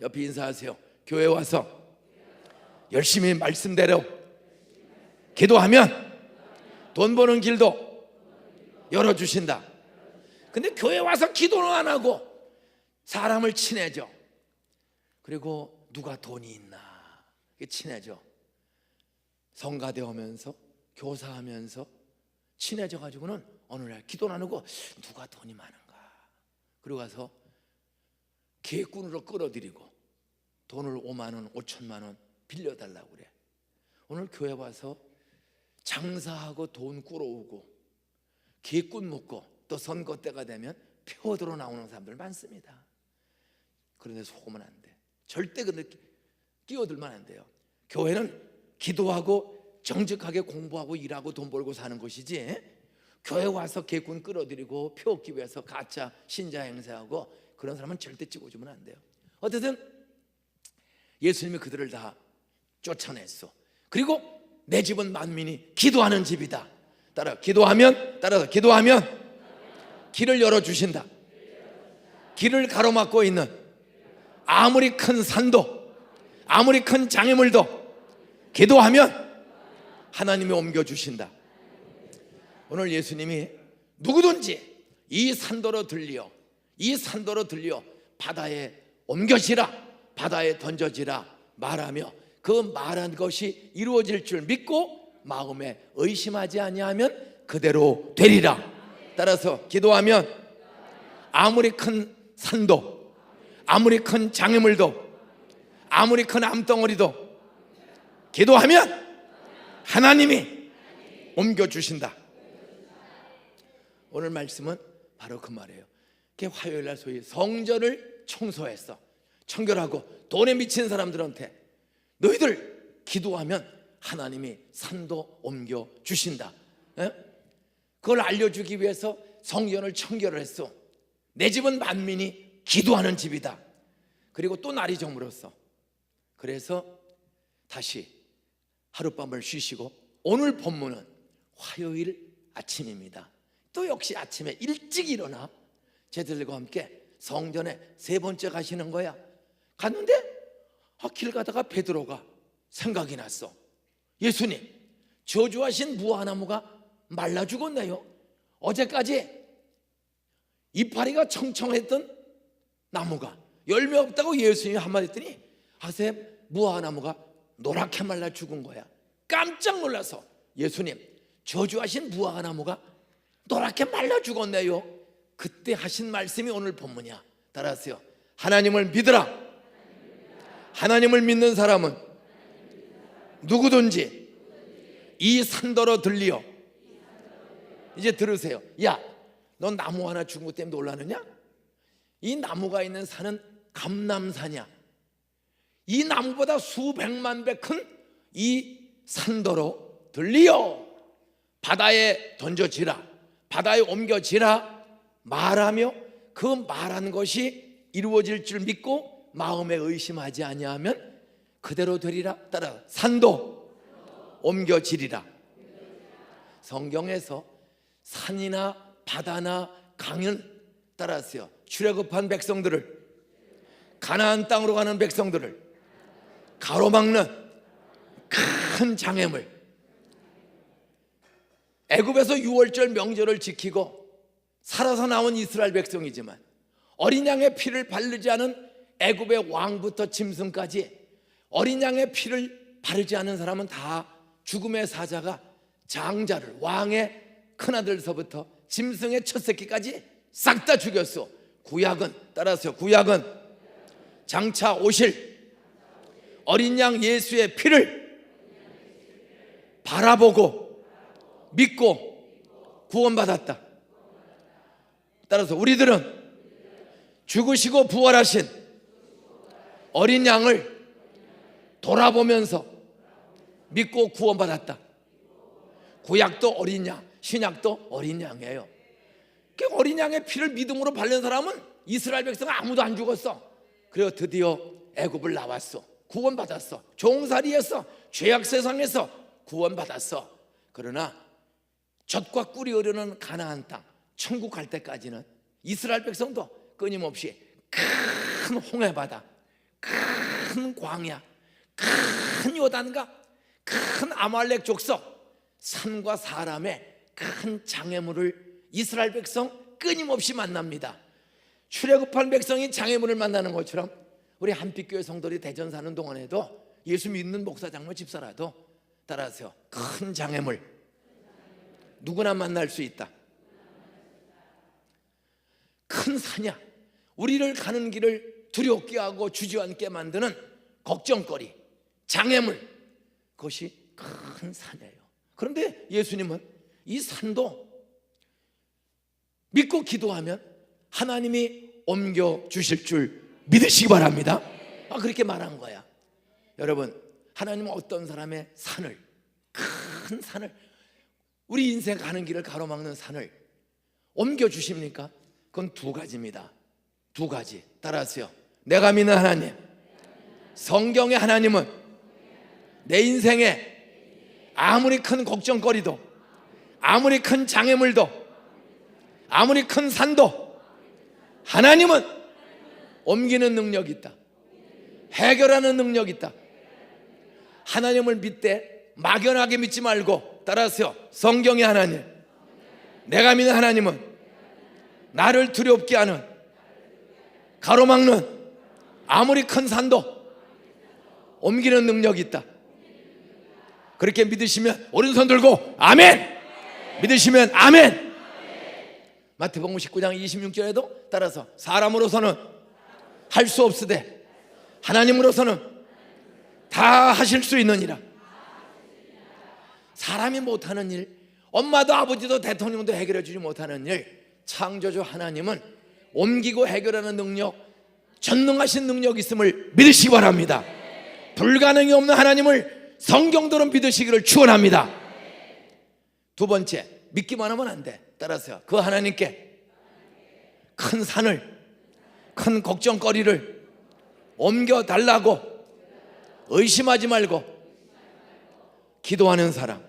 옆에 인사하세요. 교회 와서 열심히 말씀대로 기도하면 돈 버는 길도 열어주신다. 근데 교회 와서 기도는 안 하고 사람을 친해져. 그리고 누가 돈이 있나 친해져. 성가대 오면서 교사하면서 친해져 가지고는 어느 날 기도는 안 하고 누가 돈이 많은가. 그리고 가서 계획꾼으로 끌어들이고 돈을 5만 원, 5천만 원 빌려달라고 그래. 오늘 교회 와서 장사하고 돈 끌어오고 계획꾼 묻고 또 선거 때가 되면 표들어 나오는 사람들 많습니다. 그런데 속으면 안 돼. 절대 근데 끼어들면 안 돼요. 교회는 기도하고 정직하게 공부하고 일하고 돈 벌고 사는 것이지, 교회 와서 계획꾼 끌어들이고 표 얻기 위해서 가짜 신자 행세하고 그런 사람은 절대 찍어주면 안 돼요. 어쨌든 예수님이 그들을 다 쫓아냈어. 그리고 내 집은 만민이 기도하는 집이다. 따라서 기도하면 길을 열어주신다. 길을 가로막고 있는 아무리 큰 산도, 아무리 큰 장애물도 기도하면 하나님이 옮겨주신다. 오늘 예수님이 누구든지 이 산도로 들려 바다에 옮겨지라, 바다에 던져지라 말하며 그 말한 것이 이루어질 줄 믿고 마음에 의심하지 아니하면 그대로 되리라. 따라서 기도하면 아무리 큰 산도, 아무리 큰 장애물도, 아무리 큰 암덩어리도 기도하면 하나님이 옮겨주신다. 오늘 말씀은 바로 그 말이에요. 화요일날 소위 성전을 청소했어. 청결하고 돈에 미친 사람들한테 너희들 기도하면 하나님이 산도 옮겨주신다. 그걸 알려주기 위해서 성전을 청결을 했어. 내 집은 만민이 기도하는 집이다. 그리고 또 날이 저물었어. 그래서 다시 하룻밤을 쉬시고 오늘 본문은 화요일 아침입니다. 또 역시 아침에 일찍 일어나 제자들과 함께 성전에 세 번째 가시는 거야. 갔는데 길 가다가 베드로가 생각이 났어. 예수님, 저주하신 무화나무가 말라 죽었네요. 어제까지 이파리가 청청했던 나무가 열매 없다고 예수님이 한마디 했더니 하세요, 무화나무가 노랗게 말라 죽은 거야. 깜짝 놀라서 예수님, 저주하신 무화나무가 노랗게 말라 죽었네요. 그때 하신 말씀이 오늘 본문이야. 따라하세요. 하나님을 믿으라. 하나님을 믿는 사람은 누구든지 이 산더러 들리어. 이제 들으세요. 야, 넌 나무 하나 죽은 것 때문에 놀라느냐? 이 나무가 있는 산은 감람산이야. 이 나무보다 수백만 배 큰 이 산더러 들리어 바다에 던져지라, 바다에 옮겨지라 말하며 그 말한 것이 이루어질 줄 믿고 마음에 의심하지 아니하면 그대로 되리라. 따라 산도 옮겨지리라. 성경에서 산이나 바다나 강은 따라서요, 출애굽한 백성들을, 가나안 땅으로 가는 백성들을 가로막는 큰 장애물, 애굽에서 유월절 명절을 지키고 살아서 나온 이스라엘 백성이지만 어린 양의 피를 바르지 않은 애굽의 왕부터 짐승까지 어린 양의 피를 바르지 않은 사람은 다 죽음의 사자가 장자를, 왕의 큰아들서부터 짐승의 첫 새끼까지 싹 다 죽였어. 구약은 따라서 구약은 장차 오실 어린 양 예수의 피를 바라보고 믿고 구원받았다. 따라서 우리들은 죽으시고 부활하신 어린 양을 돌아보면서 믿고 구원받았다. 구약도 어린 양, 신약도 어린 양이에요. 그 어린 양의 피를 믿음으로 바른 사람은 이스라엘 백성 아무도 안 죽었어. 그리고 드디어 애굽을 나왔어. 구원받았어. 종살이했어. 죄악 세상에서 구원받았어. 그러나 젖과 꿀이 흐르는 가나안 땅, 천국 갈 때까지는 이스라엘 백성도 끊임없이 큰 홍해바다, 큰 광야, 큰 요단과 큰 아말렉 족속, 산과 사람의 큰 장애물을 이스라엘 백성 끊임없이 만납니다. 출애굽한 백성이 장애물을 만나는 것처럼 우리 한빛교회 성도들이 대전 사는 동안에도 예수 믿는 목사, 장로, 집사라도 따라서 큰 장애물 누구나 만날 수 있다. 큰 산이야. 우리를 가는 길을 두렵게 하고 주저앉게 만드는 걱정거리, 장애물, 그것이 큰 산이에요. 그런데 예수님은 이 산도 믿고 기도하면 하나님이 옮겨 주실 줄 믿으시기 바랍니다. 그렇게 말한 거야. 여러분, 하나님은 어떤 사람의 산을, 큰 산을, 우리 인생 가는 길을 가로막는 산을 옮겨 주십니까? 그건 두 가지입니다. 두 가지. 따라하세요. 내가 믿는 하나님, 성경의 하나님은 내 인생에 아무리 큰 걱정거리도, 아무리 큰 장애물도, 아무리 큰 산도 하나님은 옮기는 능력이 있다. 해결하는 능력이 있다. 하나님을 믿되 막연하게 믿지 말고 따라하세요. 성경의 하나님, 내가 믿는 하나님은 나를 두렵게 하는, 가로막는 아무리 큰 산도 옮기는 능력이 있다. 그렇게 믿으시면 오른손 들고 아멘! 믿으시면 아멘! 마태복음 19장 26절에도 따라서 사람으로서는 할 수 없으되 하나님으로서는 다 하실 수 있느니라. 사람이 못하는 일, 엄마도 아버지도 대통령도 해결해 주지 못하는 일, 창조주 하나님은 옮기고 해결하는 능력, 전능하신 능력이 있음을 믿으시기 바랍니다. 불가능이 없는 하나님을 성경대로 믿으시기를 축원합니다. 두 번째, 믿기만 하면 안 돼. 따라서요. 그 하나님께 큰 산을, 큰 걱정거리를 옮겨달라고 의심하지 말고 기도하는 사람.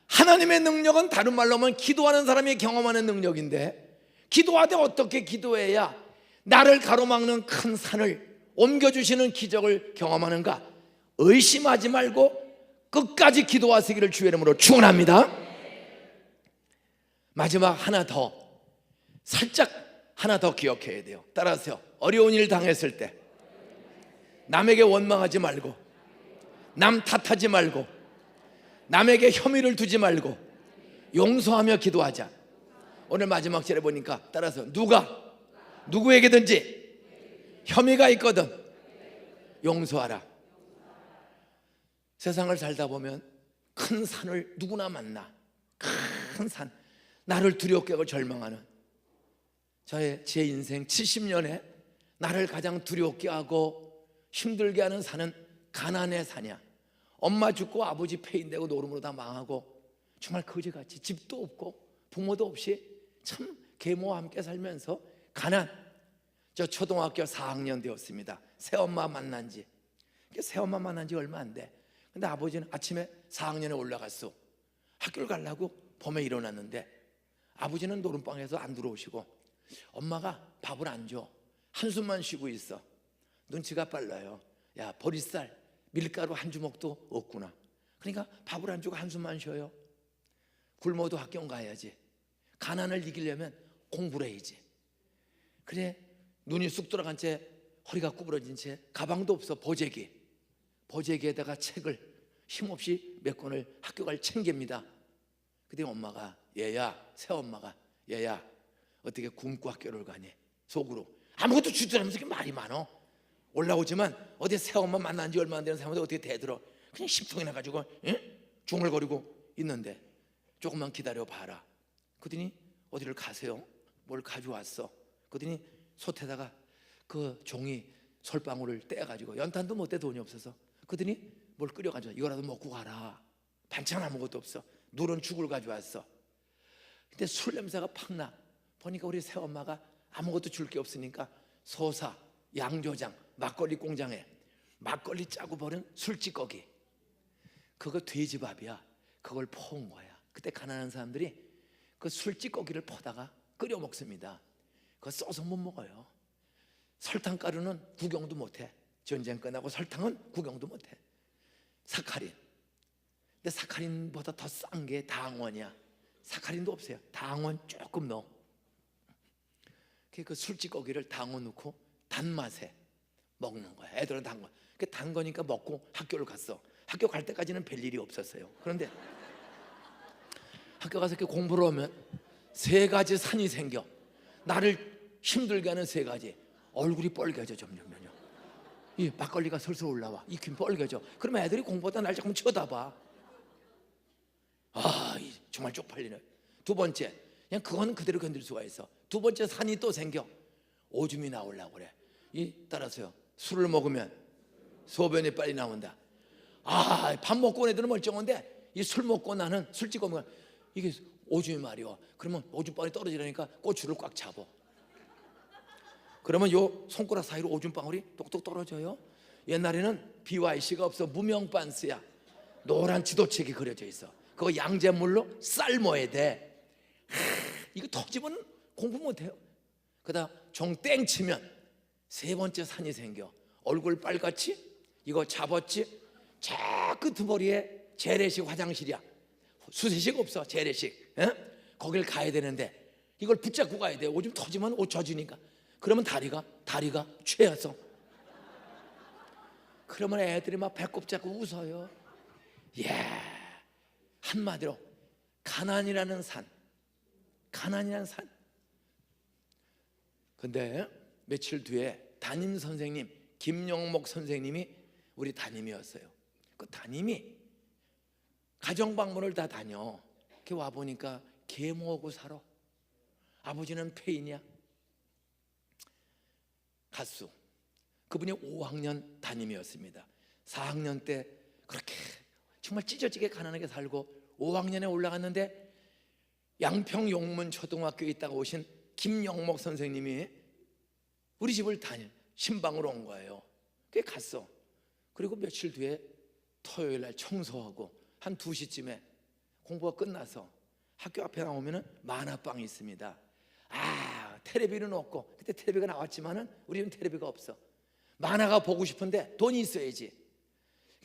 하나님의 능력은 다른 말로 하면 기도하는 사람이 경험하는 능력인데, 기도하되 어떻게 기도해야 나를 가로막는 큰 산을 옮겨주시는 기적을 경험하는가? 의심하지 말고 끝까지 기도하시기를 주의 이름으로 축원합니다. 마지막 하나 더, 살짝 하나 더 기억해야 돼요. 따라하세요. 어려운 일 당했을 때 남에게 원망하지 말고, 남 탓하지 말고, 남에게 혐의를 두지 말고 용서하며 기도하자. 오늘 마지막 절에 보니까 따라서 누구에게든지 혐의가 있거든 용서하라. 세상을 살다 보면 큰 산을 누구나 만나. 큰 산, 나를 두렵게 하고 절망하는, 제 인생 70년에 나를 가장 두렵게 하고 힘들게 하는 산은 가난의 산이야. 엄마 죽고 아버지 폐인되고 노름으로 다 망하고 정말 거지같이 집도 없고 부모도 없이 참 계모와 함께 살면서 가난. 저 초등학교 4학년 되었습니다. 새엄마 만난 지 얼마 안 돼. 근데 아버지는 아침에 4학년에 올라갔어. 학교를 가려고 봄에 일어났는데 아버지는 노름방에서 안 들어오시고 엄마가 밥을 안 줘. 한숨만 쉬고 있어. 눈치가 빨라요. 야, 보리쌀, 밀가루 한 주먹도 없구나. 그러니까 밥을 안 주고 한숨만 쉬어요. 굶어도 학교 가야지. 가난을 이기려면 공부를 해야지. 그래, 눈이 쑥 들어간 채 허리가 구부러진 채 가방도 없어. 보재기에다가 책을 힘없이 몇 권을 학교 갈 챙깁니다. 그때 엄마가, 새엄마가 얘야 어떻게 굶고 학교를 가니? 속으로 아무것도 주지 않으면서 이렇게 말이 많어. 올라오지만 어디 새엄마 만난 지 얼마 안 되는 사람한테 어떻게 대들어. 그냥 10통이나 가지고 중얼거리고 있는데 조금만 기다려 봐라. 그랬더니 어디를 가세요? 뭘 가져왔어? 그랬더니 솥에다가 그 종이 솔방울을 떼가지고, 연탄도 못 떼, 돈이 없어서. 그랬더니 뭘 끓여가지고 이거라도 먹고 가라. 반찬 아무것도 없어. 누런 죽을 가져왔어. 근데 술 냄새가 팍 나. 보니까 우리 새엄마가 아무것도 줄 게 없으니까 소사, 양조장, 막걸리 공장에 막걸리 짜고 버린 술찌꺼기, 그거 돼지밥이야. 그걸 퍼온 거야. 그때 가난한 사람들이 그 술찌꺼기를 퍼다가 끓여 먹습니다. 그거 써서 못 먹어요. 설탕가루는 구경도 못해. 전쟁 끝나고 설탕은 구경도 못해. 사카린. 근데 사카린보다 더 싼 게 당원이야. 사카린도 없어요. 당원 조금 넣어. 그 술찌꺼기를 당원 넣고 단맛에 먹는 거야. 애들은 단 거. 단 거니까 먹고 학교를 갔어. 학교 갈 때까지는 별일이 없었어요. 그런데 학교 가서 이렇게 공부를 하면 세 가지 산이 생겨. 나를 힘들게 하는 세 가지. 얼굴이 뻘개져 점점요. 이 막걸리가 슬슬 올라와. 이 귀 뻘개져. 그러면 애들이 공부하다 날 자꾸 쳐다봐. 정말 쪽팔리네. 두 번째, 그냥 그거는 그대로 견딜 수가 있어. 두 번째 산이 또 생겨. 오줌이 나오려고 그래. 따라서요, 술을 먹으면 소변이 빨리 나온다. 밥 먹고 온 애들은 멀쩡한데 이 술 먹고 나는 술집 오면 이게 오줌이 말이야. 그러면 오줌방울이 떨어지려니까 꼬추를 꽉 잡어. 그러면 요 손가락 사이로 오줌방울이 똑똑 떨어져요. 옛날에는 BYC가 없어. 무명 반스야. 노란 지도책이 그려져 있어. 그거 양잿물로 삶아야 돼. 이거 터지면 공부 못해요. 그다음 종 땡 치면 세 번째 산이 생겨. 얼굴 빨갛지? 이거 잡았지? 저 끄트머리에 재래식 화장실이야. 수세식 없어. 재래식. 거길 가야 되는데 이걸 붙잡고 가야 돼. 오줌 터지면 옷 젖으니까. 그러면 다리가 죄어서. 그러면 애들이 막 배꼽 잡고 웃어요. 한마디로 가난이라는 산. 근데 며칠 뒤에 담임 선생님 김영목 선생님이 우리 담임이었어요. 그 담임이 가정방문을 다 다녀. 이렇게 와 보니까 계모하고 살아. 아버지는 폐인이야. 가수. 그분이 5학년 담임이었습니다. 4학년 때 그렇게 정말 찢어지게 가난하게 살고 5학년에 올라갔는데 양평 용문 초등학교에 있다가 오신 김영목 선생님이 우리 집을 신방으로 온 거예요. 그게 갔어. 그리고 며칠 뒤에 토요일 날 청소하고 한 2시쯤에 공부가 끝나서 학교 앞에 나오면은 만화방이 있습니다. 텔레비는 없고, 그때 텔레비가 나왔지만은 우리는 텔레비가 없어. 만화가 보고 싶은데 돈이 있어야지.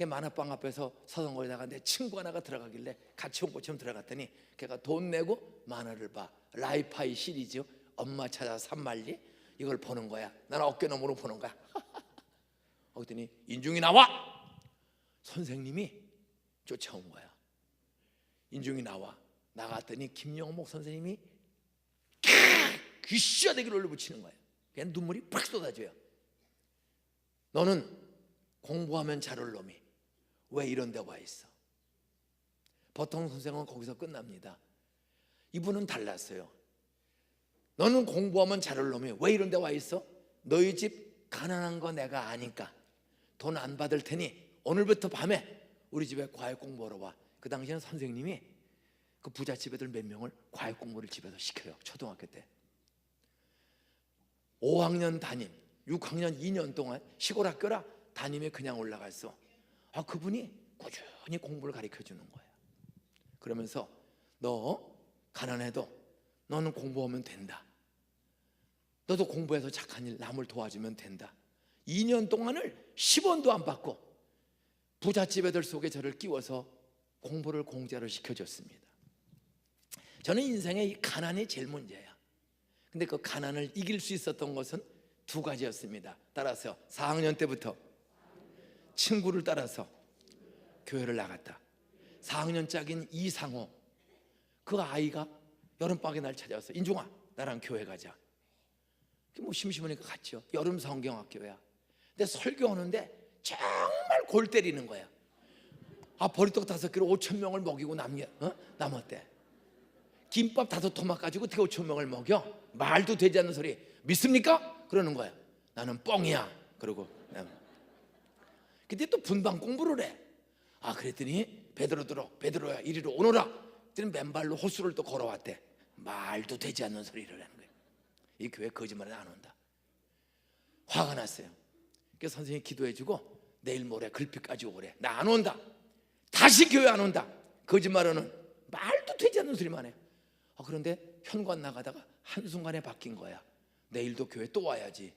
만화방 앞에서 서성거리다가 내 친구 하나가 들어가길래 같이 온 것처럼 들어갔더니 걔가 돈 내고 만화를 봐. 라이파이 시리즈 엄마 찾아 산말리 이걸 보는 거야. 나는 어깨너머로 보는 거야. 그랬더니 인중이 나와. 선생님이 쫓아온 거야. 인중이 나갔더니 김영목 선생님이 귀쉬어대기를 올려붙이는 거예요. 그냥 눈물이 팍 쏟아져요. 너는 공부하면 잘할 놈이 왜 이런 데 와 있어? 보통 선생은 거기서 끝납니다. 이분은 달랐어요. 너는 공부하면 잘할 놈이 왜 이런 데 와 있어? 너희 집 가난한 거 내가 아니까 돈 안 받을 테니 오늘부터 밤에 우리 집에 과외 공부하러 와. 그 당시에는 선생님이 그 부잣집 애들 몇 명을 과외 공부를 집에서 시켜요. 초등학교 때 5학년 담임, 6학년 2년 동안 시골 학교라 담임이 그냥 올라갔어. 그분이 꾸준히 공부를 가르쳐 주는 거야. 그러면서 너 가난해도 너는 공부하면 된다. 너도 공부해서 착한 일 남을 도와주면 된다. 2년 동안을 10원도 안 받고 부잣집 애들 속에 저를 끼워서 공부를 공짜로 시켜줬습니다. 저는 인생에 이 가난이 제일 문제야. 근데 그 가난을 이길 수 있었던 것은 두 가지였습니다. 따라서 4학년 때부터 친구를 따라서 교회를 나갔다. 4학년 짝인 이상호, 그 아이가 여름방학에 날 찾아왔어. 인중아, 나랑 교회 가자. 뭐 심심하니까 갔죠. 여름 성경학교야. 근데 설교하는데 정말 골 때리는 거야. 보리떡 5개로 5,000명을 먹이고 남았대. 김밥 5토막 가지고 어떻게 5,000명을 먹여? 말도 되지 않는 소리. 믿습니까? 그러는 거야. 나는 뻥이야. 그러고 근데 또 분방 공부를 해. 그랬더니 베드로야 이리로 오너라. 그랬더니 맨발로 호수를 또 걸어왔대. 말도 되지 않는 소리를 하는 거야. 이 교회 거짓말에 안 온다. 화가 났어요. 그래서 선생님이 기도해주고 내일 모레 글빛까지 오래. 나 안 온다. 다시 교회 안 온다. 거짓말하는 말도 되지 않는 소리만 해. 그런데 현관 나가다가 한순간에 바뀐 거야. 내일도 교회 또 와야지.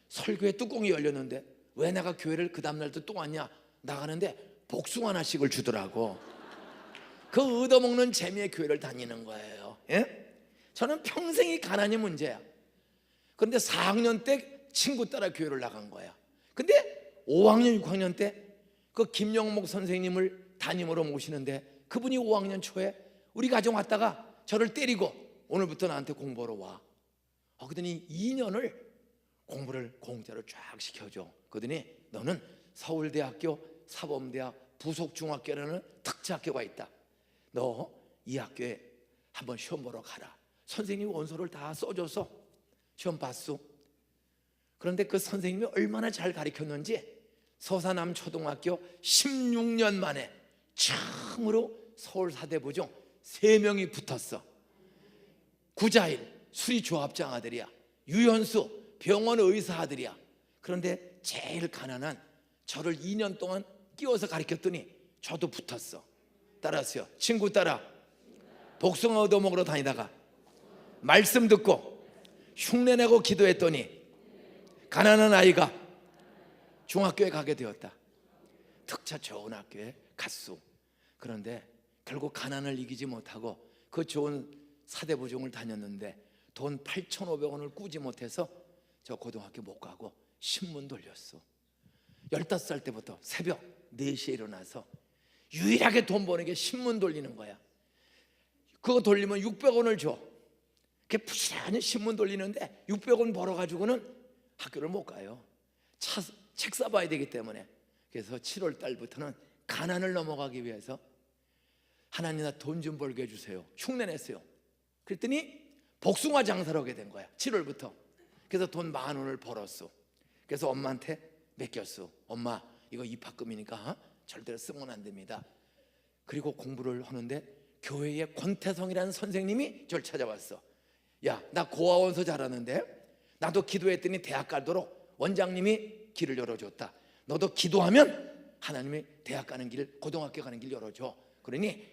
설교회 뚜껑이 열렸는데 왜 내가 교회를 그 다음날도 또 왔냐. 나가는데 복숭아 하나씩을 주더라고. 그 얻어먹는 재미에 교회를 다니는 거예요. 예? 저는 평생이 가난이 문제야. 그런데 4학년 때 친구 따라 교회를 나간 거야. 근데 5학년 6학년 때 그 김영목 선생님을 담임으로 모시는데 그분이 5학년 초에 우리 가정 왔다가 저를 때리고 오늘부터 나한테 공부하러 와. 그러더니 2년을 공부를 공짜로 쫙 시켜줘. 그러더니 너는 서울대학교 사범대학 부속중학교라는 특채학교가 있다. 너 이 학교에 한번 시험 보러 가라. 선생님이 원서를 다 써줘서 시험 봤어. 그런데 그 선생님이 얼마나 잘 가르쳤는지 서사남초등학교 16년 만에 처음으로 서울사대부 중 3명이 붙었어. 구자일 수리조합장 아들이야. 유현수 병원 의사 아들이야. 그런데 제일 가난한 저를 2년 동안 끼워서 가르쳤더니 저도 붙었어. 따라하세요. 친구 따라 복숭아 얻어먹으러 다니다가 말씀 듣고 흉내내고 기도했더니 가난한 아이가 중학교에 가게 되었다. 특차 좋은 학교에 갔소. 그런데 결국 가난을 이기지 못하고 그 좋은 사대부중을 다녔는데 돈 8,500원을 꾸지 못해서 저 고등학교 못 가고 신문 돌렸어. 15살 때부터 새벽 4시에 일어나서 유일하게 돈 버는 게 신문 돌리는 거야. 그거 돌리면 600원을 줘. 그게 부지런히 신문 돌리는데 600원 벌어가지고는 학교를 못 가요. 책 사봐야 되기 때문에. 그래서 7월 달부터는 가난을 넘어가기 위해서 하나님 나 돈 좀 벌게 해주세요. 흉내냈어요. 그랬더니 복숭아 장사를 하게 된 거야. 7월부터. 그래서 돈 10,000원을 벌었어. 그래서 엄마한테 맡겼어. 엄마 이거 입학금이니까 절대로 쓰면 안 됩니다. 그리고 공부를 하는데 교회에 권태성이라는 선생님이 저를 찾아왔어. 야, 나 고아원서 잘하는데 나도 기도했더니 대학 가도록 원장님이 길을 열어줬다. 너도 기도하면 하나님이 대학 가는 길, 고등학교 가는 길 열어줘. 그러니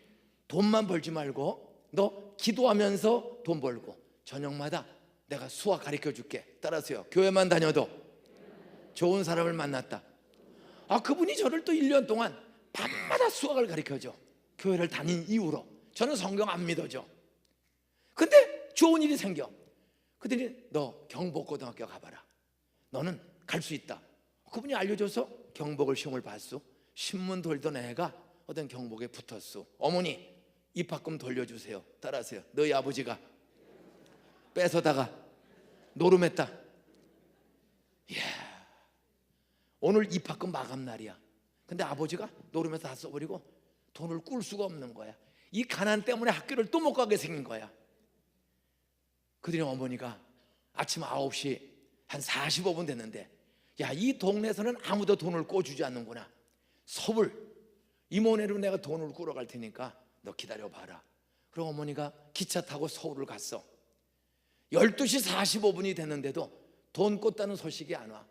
돈만 벌지 말고 너 기도하면서 돈 벌고 저녁마다 내가 수학 가르쳐 줄게. 따라서요. 교회만 다녀도 좋은 사람을 만났다. 그분이 저를 또 1년 동안 밤마다 수학을 가르쳐줘. 교회를 다닌 이후로. 저는 성경 안 믿어져. 근데 좋은 일이 생겨. 그들이 너 경복고등학교 가봐라. 너는 갈 수 있다. 그분이 알려줘서 경복을 시험을 봤어. 신문 돌던 애가 어떤 경복에 붙었어. 어머니 입학금 돌려주세요. 따라하세요. 너희 아버지가 뺏어다가 노름했다. 이야, 오늘 입학금 마감 날이야. 근데 아버지가 노름해서 다 써버리고 돈을 꿀 수가 없는 거야. 이 가난 때문에 학교를 또 못 가게 생긴 거야. 그들이 어머니가 아침 9시 한 45분 됐는데 야, 이 동네에서는 아무도 돈을 꿔주지 않는구나. 서울 이모네로 내가 돈을 꾸러 갈 테니까 너 기다려봐라. 그럼 어머니가 기차 타고 서울을 갔어. 12시 45분이 됐는데도 돈 꿨다는 소식이 안 와.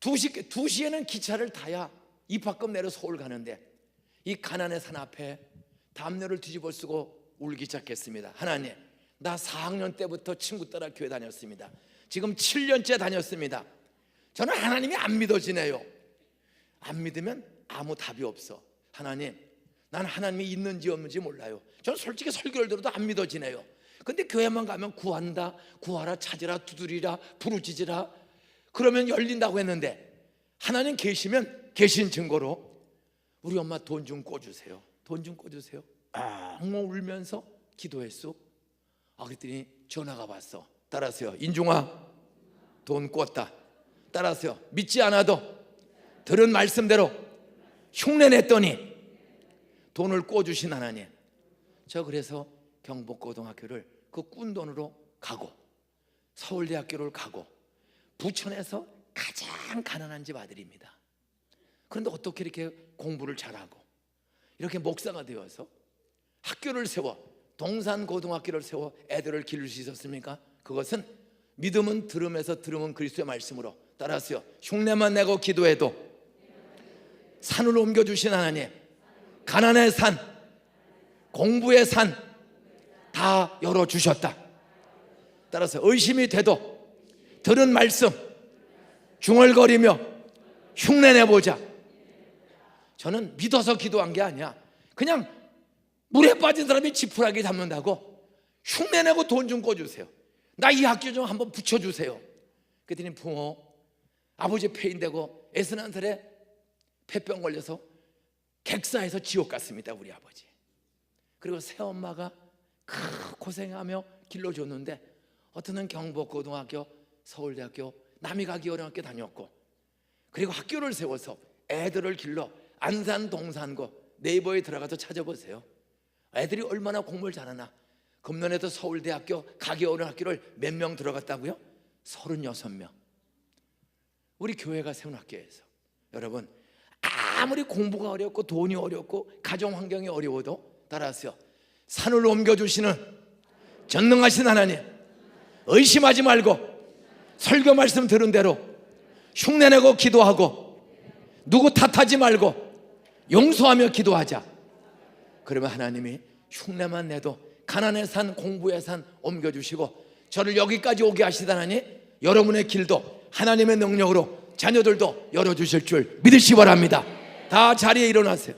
2시에는 기차를 타야 입학금 내러 서울 가는데 이 가난의 산 앞에 담요를 뒤집어 쓰고 울기 시작했습니다. 하나님, 나 4학년 때부터 친구 따라 교회 다녔습니다. 지금 7년째 다녔습니다. 저는 하나님이 안 믿어지네요. 안 믿으면 아무 답이 없어. 하나님, 난 하나님이 있는지 없는지 몰라요. 저는 솔직히 설교를 들어도 안 믿어지네요. 근데 교회만 가면 구한다, 구하라, 찾으라, 두드리라, 부르짖으라 그러면 열린다고 했는데 하나님 계시면 계신 증거로 우리 엄마 돈 좀 꿔주세요. 돈 좀 꿔주세요. 엉엉 울면서 기도했어. 그랬더니 전화가 왔어. 따라하세요. 인중아, 돈 꿨다. 따라하세요. 믿지 않아도 들은 말씀대로 흉내냈더니 돈을 꿔주신 하나님. 저 그래서 경복고등학교를 그 꾼 돈으로 가고 서울대학교를 가고 부천에서 가장 가난한 집 아들입니다. 그런데 어떻게 이렇게 공부를 잘하고 이렇게 목사가 되어서 학교를 세워 동산고등학교를 세워 애들을 기를 수 있었습니까? 그것은 믿음은 들음에서, 들음은 그리스도의 말씀으로. 따라하세요. 흉내만 내고 기도해도 산을 옮겨주신 하나님, 가난의 산, 공부의 산 다 열어주셨다. 따라서 의심이 돼도 들은 말씀 중얼거리며 흉내내보자. 저는 믿어서 기도한 게 아니야. 그냥 물에 빠진 사람이 지푸라기 잡는다고 흉내내고 돈 좀 꿔주세요. 나 이 학교 좀 한번 붙여주세요. 그랬더니 부모, 아버지 폐인되고 61살에 폐병 걸려서 객사에서 지옥 갔습니다, 우리 아버지. 그리고 새엄마가 고생하며 길러줬는데 어떤 은 경북고등학교, 서울대학교, 남이 가기 어려운 학교 다녔고, 그리고 학교를 세워서 애들을 길러 안산, 동산고 네이버에 들어가서 찾아보세요. 애들이 얼마나 공부를 잘하나. 금년에도 서울대학교 가기 어려운 학교를 몇 명 들어갔다고요? 36명. 우리 교회가 세운 학교에서. 여러분, 아무리 공부가 어렵고 돈이 어렵고 가정 환경이 어려워도 따라하세요. 산을 옮겨주시는 전능하신 하나님, 의심하지 말고 설교 말씀 들은 대로 흉내내고 기도하고 누구 탓하지 말고 용서하며 기도하자. 그러면 하나님이 흉내만 내도 가난의 산, 공부의 산 옮겨주시고 저를 여기까지 오게 하시다니, 여러분의 길도 하나님의 능력으로 자녀들도 열어주실 줄 믿으시기 바랍니다. 다 자리에 일어나세요.